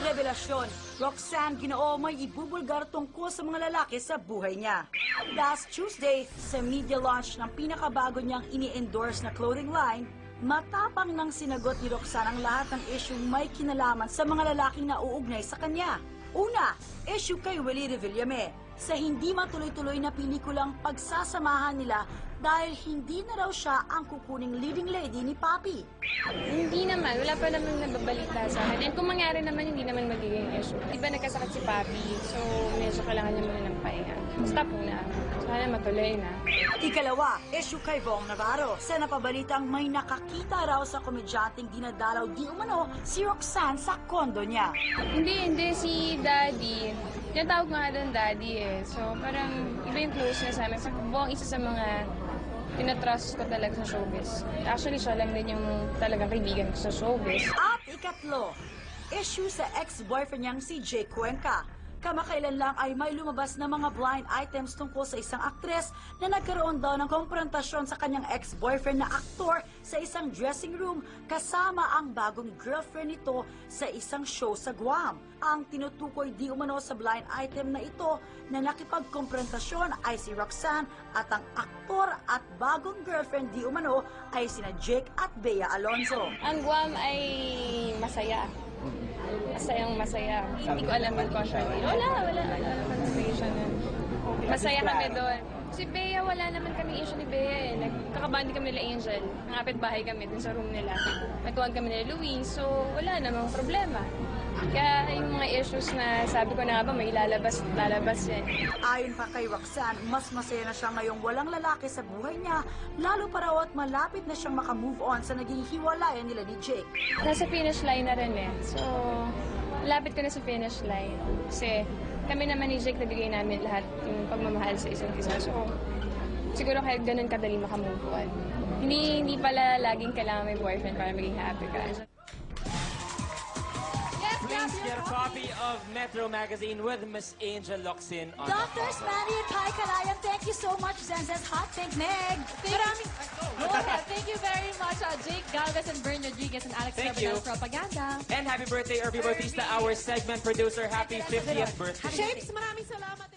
Revelasyon, Roxanne Ginoo may ibubulgar tungkol sa mga lalaki sa buhay niya. Last Tuesday, sa media launch ng pinakabago niyang ini-endorse na clothing line, matapang nang sinagot ni Roxanne ang lahat ng isyung may kinalaman sa mga lalaking nauugnay sa kanya. Una, issue kay Willie Revillame sa hindi matuloy-tuloy na pelikulang pagsasamahan nila dahil hindi na raw siya ang kukuning leading lady ni Papi. Hindi naman. Wala pa naman nababalita sa akin. And kung mangyari naman, hindi naman magiging issue. Diba nagkasakit si Papi, so medyo kailangan niya muna ng pahinga. Stop muna. Sana matuloy na. Ikalawa, issue kay Bong Navarro sa napabalitang may nakakita raw sa komedyanteng dinadalaw di umano si Roxanne sa kondo niya. Hindi. Si Daddy. Tinatawag nga doon Daddy eh. So parang iba yung closeness namin. Sa Bong, isa sa mga tinatrust ko talaga sa showbiz. Actually, siya lang din yung talagang kaibigan ko sa showbiz. At ikatlo, issue sa ex-boyfriend niyang si Jake Cuenca. Kamakailan lang ay may lumabas na mga blind items tungkol sa isang aktres na nagkaroon daw ng komprontasyon sa kanyang ex-boyfriend na aktor sa isang dressing room kasama ang bagong girlfriend nito sa isang show sa Guam. Ang tinutukoy di umano sa blind item na ito na nakipagkomprontasyon ay si Roxanne at ang aktor at bagong girlfriend di umano ay sina Jake at Bea Alonzo. Ang Guam ay masaya. Masaya. Hindi ko alam yung contrary. Wala conversation. Masaya kami doon. Si Bea, wala naman kami issue ni Bea eh. Nagkakabandi kami nila Angel. Nangapit bahay kami dun sa room nila. Nagtuwag kami nila Louie, so wala namang problema. Kaya yung mga issues na sabi ko na nga ba may lalabas yan. Ayon pa kay Roxanne, mas masaya na siya ngayong walang lalaki sa buhay niya, lalo pa raw at malapit na siyang makamove on sa naging hiwalayan nila ni Jake. Nasa finish line na rin eh. So, lapit ko na sa finish line. Kasi kami naman ni Jake nabigay namin lahat yung pagmamahal sa isa't isa. So, siguro kahit ganun kadali makamove on. Hindi pala laging kailangan may boyfriend para maging happy ka. Please get a copy of Metro Magazine with Miss Angel Locsin on Doctors Manny and Kai Kalayan, thank you so much. Zenzen's Hot Pink Meg. Thank you very much, Jake Galvez and Bern Rodriguez and Alex Thank you. Rabanal Propaganda. And happy birthday, Irby Bautista, our segment producer. Happy 50th birthday. Shapes, maraming salamat.